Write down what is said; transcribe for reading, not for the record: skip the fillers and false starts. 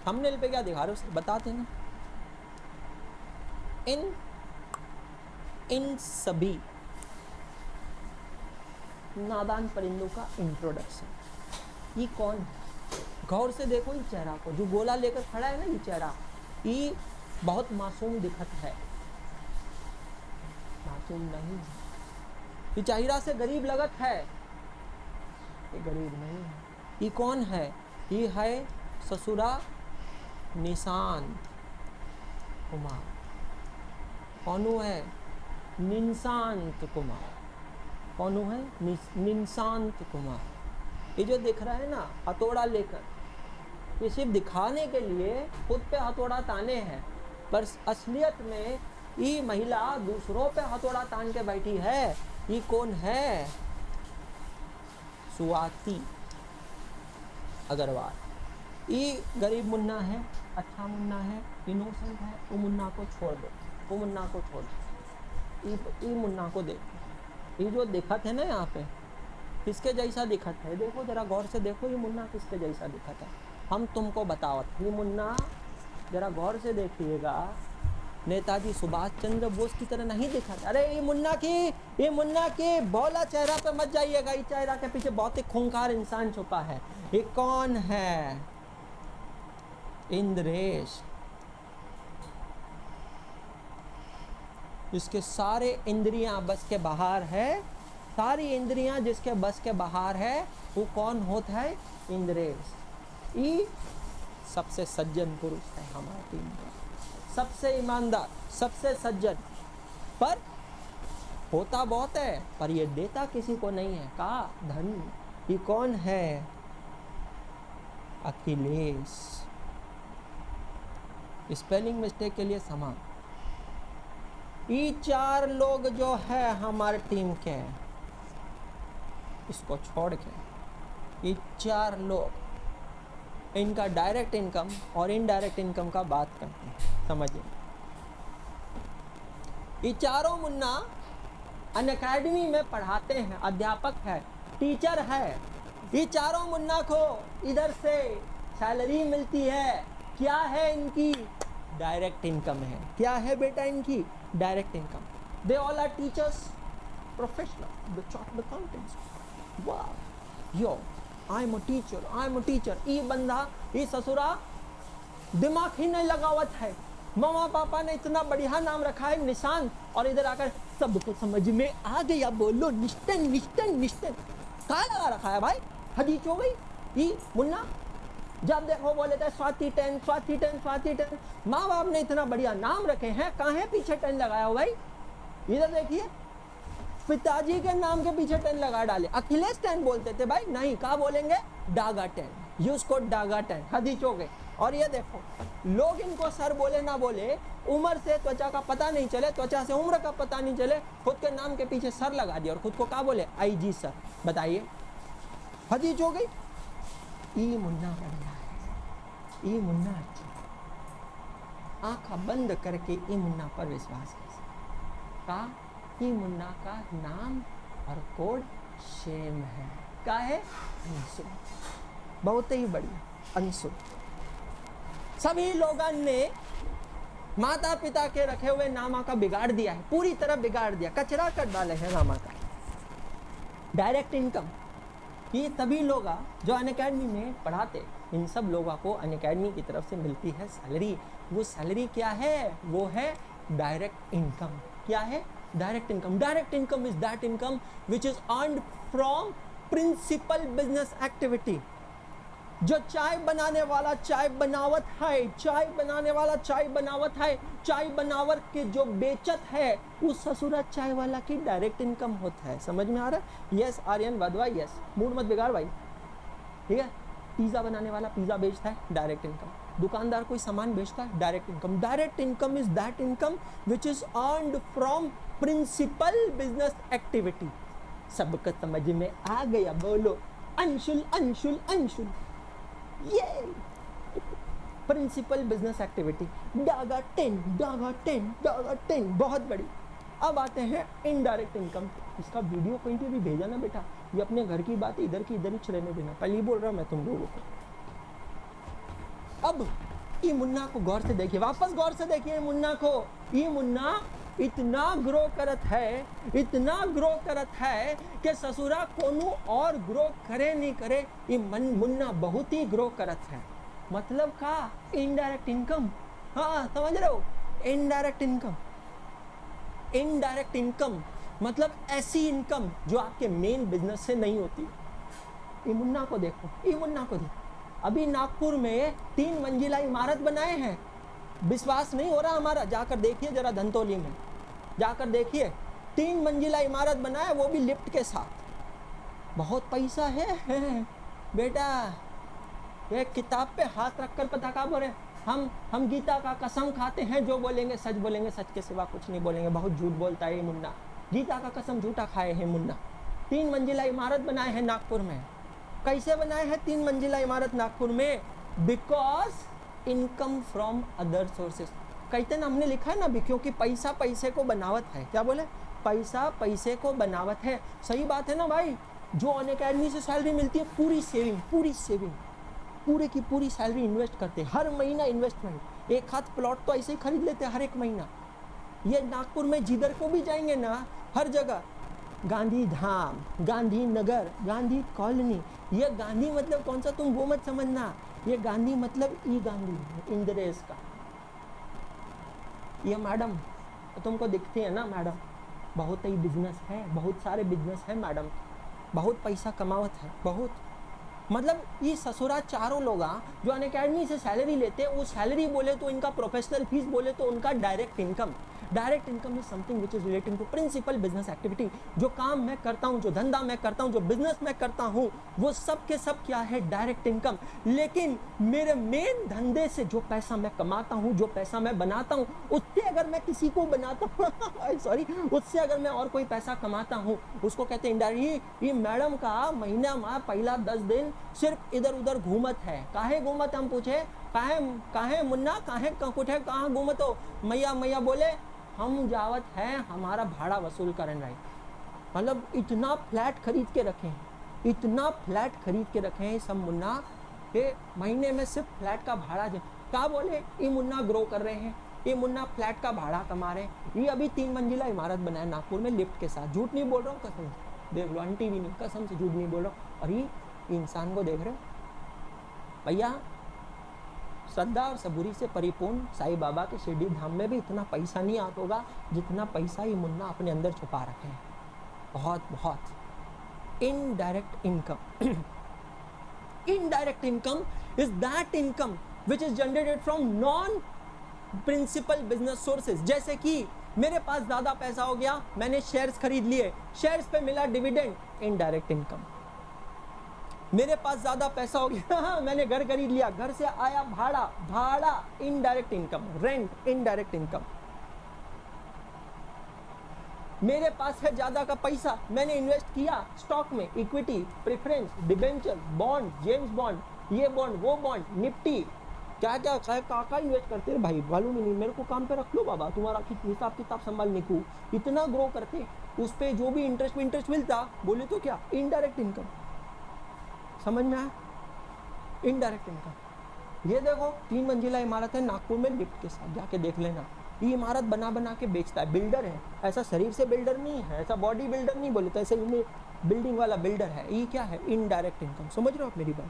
Thumbnail पे क्या दिखा रहे हो बताते ना। इन सभी नादान परिंदों का इंट्रोडक्शन। ये कौन है? गौर से देखो इस चेहरा को, जो गोला लेकर खड़ा है ना, ये चेहरा, ये बहुत मासूम दिखत है, मासूम नहीं है। ये चेहरा से गरीब लगत है, ये गरीब नहीं है। ये कौन है? ये है ससुरा निशांत कुमार। कौन है? निशांत कुमार। कौन है? निशांत कुमार। ये जो दिख रहा है ना हथौड़ा लेकर, ये सिर्फ दिखाने के लिए खुद पे हथौड़ा ताने हैं, पर असलियत में ये महिला दूसरों पे हथौड़ा तान के बैठी है। ये कौन है? स्वाति अग्रवाल। ये गरीब मुन्ना है, अच्छा मुन्ना है, इनोसेंट है। वो मुन्ना को छोड़ दो, वो मुन्ना को छोड़ दो, ये मुन्ना को देखो। ये जो दिखत है ना यहाँ पे, किसके जैसा दिखत है? देखो जरा गौर से देखो, ये मुन्ना किसके जैसा दिखत है? हम तुमको बतावत। ये मुन्ना जरा गौर से देखिएगा, नेताजी सुभाष चंद्र बोस की तरह नहीं दिखत। अरे ये मुन्ना की भोला चेहरा पे मत जाइएगा। ये चेहरा के पीछे बहुत ही खूंखार इंसान छुपा है। ये कौन है? इंद्रेश। जिसके सारे इंद्रियां बस के बाहर है, सारी इंद्रियां जिसके बस के बाहर है, वो कौन होता है? इंद्रेश। ये सबसे सज्जन पुरुष है हमारी टीम का, सबसे ईमानदार, सबसे सज्जन, पर होता बहुत है, पर ये देता किसी को नहीं है। का धन। ये कौन है? अखिलेश। स्पेलिंग मिस्टेक के लिए क्षमा। ये 4 लोग जो है हमारे टीम के, इसको छोड़ के ये 4 लोग, इनका डायरेक्ट इनकम और इनडायरेक्ट इनकम का बात करते हैं, समझिए। ये चारों मुन्ना अनअकैडमी में पढ़ाते हैं, अध्यापक है, टीचर है। ये चारों मुन्ना को इधर से सैलरी मिलती है। क्या है इनकी? डायरेक्ट इनकम है। क्या है बेटा इनकी? Direct income. They all are teachers, professional, the chartered accountants. वाह, yo I am a teacher. ये बंदा, ये ससुरा दिमाग ही नहीं लगावत है। मामा पापा ने इतना बढ़िया नाम रखा है निशांत, और इधर आकर सबको समझ में आ गया, बोलो निश्चन निश्चन निश्चन। कहाँ लगा रखा है भाई? हदीच हो गई। ये मुन्ना जब देखो बोले थे स्वाति 10 स्वाति 10 स्वाति 10। माँ बाप ने इतना बढ़िया नाम रखे हैं, कहाँ है पीछे 10 लगाया हो भाई? इधर देखिए, पिताजी के नाम के पीछे 10 लगा डाले। अखिलेश 10 बोलते थे भाई, नहीं कहा बोलेंगे? डागा 10, यूज को डागा 10, हदीच हो गए। और ये देखो, लोग इनको सर बोले ना बोले, उम्र से त्वचा का पता नहीं चले, त्वचा से उम्र का पता नहीं चले, खुद के नाम के पीछे सर लगा दिया और खुद को क्या बोले? IG sir. बताइए, हदीच हो गई। ये मुन्ना बढ़िया है, ये मुन्ना अच्छा। आंखा बंद करके ये मुन्ना पर विश्वास कर का, ये मुन्ना का नाम और कोड सेम है। क्या है? अंशु। बहुत ही बढ़िया, अंशु। सभी लोगों ने माता पिता के रखे हुए नामा का बिगाड़ दिया है, पूरी तरह बिगाड़ दिया, कचरा कर डाले हैं नामा का। डायरेक्ट इनकम, ये तभी लोग जो अनअकैडमी में पढ़ाते, इन सब लोगों को अनअकैडमी की तरफ से मिलती है सैलरी। वो सैलरी क्या है? वो है डायरेक्ट इनकम। क्या है? Direct income. Direct income is that income which is earned from principal business activity. जो चाय बनाने वाला चाय बनावत है, चाय बनाने वाला चाय बनावत है, चाय बनावर के जो बेचत है, उस ससुरा चाय वाला की डायरेक्ट इनकम होता है। समझ में आ रहा है? Yes Aryan Wadhwa, yes. Mood मत बिगाड़ भाई, ठीक है? पिज़्ज़ा बनाने वाला पिज़्ज़ा बेचता है, डायरेक्ट इनकम। दुकानदार कोई सामान बेचता है, direct income. Direct income is that income which is earned from principal business activity. सबको समझ में आ गया? बोलो अंशुल अंशुल अंशुल। ये principal business activity, Daga 10 Daga 10 Daga 10, बहुत बड़ी। अब आते हैं इनडायरेक्ट इनकम। इसका वीडियो कहीं पे भी भेजा ना बेटा, ये अपने घर की बात इधर की इधर ही रहने देना, पहले ही बोल रहा हूँ मैं तुम लोगों को। अब ये मुन्ना को गौर से देखिए, वापस गौर से देखिए मुन्ना को। ये मुन्ना इतना ग्रो करत है, इतना ग्रो करत है कि ससुरा कोनो और ग्रो करे नहीं करे, ये मुन्ना बहुत ही ग्रो करत है। मतलब का इनडायरेक्ट इनकम, हाँ समझ रहे हो, इनडायरेक्ट इनकम। इनडायरेक्ट इनकम मतलब ऐसी इनकम जो आपके मेन बिजनेस से नहीं होती। ये मुन्ना को देखो, ये मुन्ना को देखो, अभी नागपुर में 3 मंजिला इमारत बनाए हैं। विश्वास नहीं हो रहा हमारा, जाकर देखिए जरा धंतोली में, जाकर देखिए 3 मंजिला इमारत बनाए, वो भी लिफ्ट के साथ। बहुत पैसा है बेटा। ये किताब पे हाथ रखकर पता क्या बोले, हम गीता का कसम खाते हैं, जो बोलेंगे सच बोलेंगे, सच के सिवा कुछ नहीं बोलेंगे। बहुत झूठ बोलता है ये मुन्ना, गीता का कसम झूठा खाए है मुन्ना। 3 मंजिला इमारत बनाए हैं नागपुर में। कैसे बनाए हैं 3 मंजिला इमारत नागपुर में? Because income from other sources. कहते ना, हमने लिखा है ना भी, क्योंकि पैसा पैसे को बनावत है। क्या बोले? पैसा पैसे को बनावत है। सही बात है ना भाई। जो अनअकैडमी से सैलरी मिलती है, पूरी सेविंग, पूरे की पूरी सैलरी इन्वेस्ट करते हैं, हर महीना इन्वेस्टमेंट। एक हाथ प्लॉट तो ऐसे ही खरीद लेते हैं हर एक महीना। ये नागपुर में जिधर को भी जाएंगे ना, हर जगह गांधी धाम, गांधी नगर, गांधी कॉलोनी। ये गांधी मतलब कौन सा, तुम वो मत समझना। ये गांधी मतलब ई गांधी, इंद्रेश का। ये मैडम तुमको दिखती है ना मैडम, बहुत ही बिजनेस है, बहुत सारे बिजनेस है मैडम, बहुत पैसा कमावत है, बहुत। मतलब ये ससुरा चारों लोग जो अनअकैडमी से सैलरी लेते हैं, वो सैलरी बोले तो इनका प्रोफेशनल फीस बोले तो उनका direct income. Direct income is something which is relating to principal business activity. जो काम मैं करता हूँ, जो धंधा मैं करता हूँ, जो बिजनेस मैं करता हूँ, वो सब के सब क्या है? Direct income. लेकिन मेरे मेन धंधे से जो पैसा मैं कमाता हूँ, जो पैसा मैं बनाता हूँ, उससे अगर मैं किसी को बनाता हूँ सॉरी, उससे अगर मैं और कोई पैसा कमाता हूँ, उसको कहते हैं इनडायरेक्ट। ये मैडम का महीना में पहला 10 दिन सिर्फ इधर उधर घूमत है। काहे घूमत? हम पूछे काहे मुन्ना, काहे कुठे कहाँ घूमत हो? मैया बोले हम जावत हैं, हमारा भाड़ा वसूल करन रहे। मतलब इतना फ्लैट खरीद के रखे हैं, इतना फ्लैट खरीद के रखे हैं सब मुन्ना के महीने में सिर्फ फ्लैट का भाड़ा। क्या बोले? ये मुन्ना ग्रो कर रहे हैं, ये मुन्ना फ्लैट का भाड़ा कमा रहे हैं। ये अभी 3 मंजिला इमारत बनाया नागपुर में लिफ्ट के साथ। झूठ नहीं बोल रहा हूँ, कसम से देख लो, आंटी भी नहीं, कसम से झूठ नहीं बोल रहा हूँ। और ये इंसान को देख रहे हो भैया, श्रद्धा और सबूरी से परिपूर्ण साईं बाबा के शिरडी धाम में भी इतना पैसा नहीं आता होगा जितना पैसा ये मुन्ना अपने अंदर छुपा रखे हैं। बहुत indirect income. Indirect income is that income which is generated from non principal business sources. जैसे कि मेरे पास ज्यादा पैसा हो गया, मैंने शेयर्स खरीद लिए, शेयर्स पे मिला डिविडेंड, इनडायरेक्ट इनकम। मेरे पास ज्यादा पैसा हो गया मैंने घर खरीद लिया, घर से आया भाड़ा, indirect income. Rent, indirect income. मेरे पास है ज्यादा का पैसा, मैंने इन्वेस्ट किया स्टॉक में, equity, preference, debenture, bond, James bond, ये बॉन्ड, वो बॉन्ड, निफ्टी, क्या इन्वेस्ट करते हैं भाई, मालूम ही नहीं। मेरे को काम पे रख लो बाबा, तुम्हारा हिसाब किताब संभालने को। इतना ग्रो करते, उस पर जो भी इंटरेस्ट मिलता, बोले तो क्या? Indirect income. समझ में आया? Indirect income. ये देखो 3 मंजिला इमारत है नागपुर में लिफ्ट के साथ, जाके देख लेना। ये इमारत बना के बेचता है, बिल्डर है। ऐसा शरीर से बिल्डर नहीं है, ऐसा बॉडी बिल्डर नहीं बोले तो, ऐसे बिल्डिंग वाला बिल्डर है। ये क्या है? Indirect income. समझ रहे हो आप मेरी बात?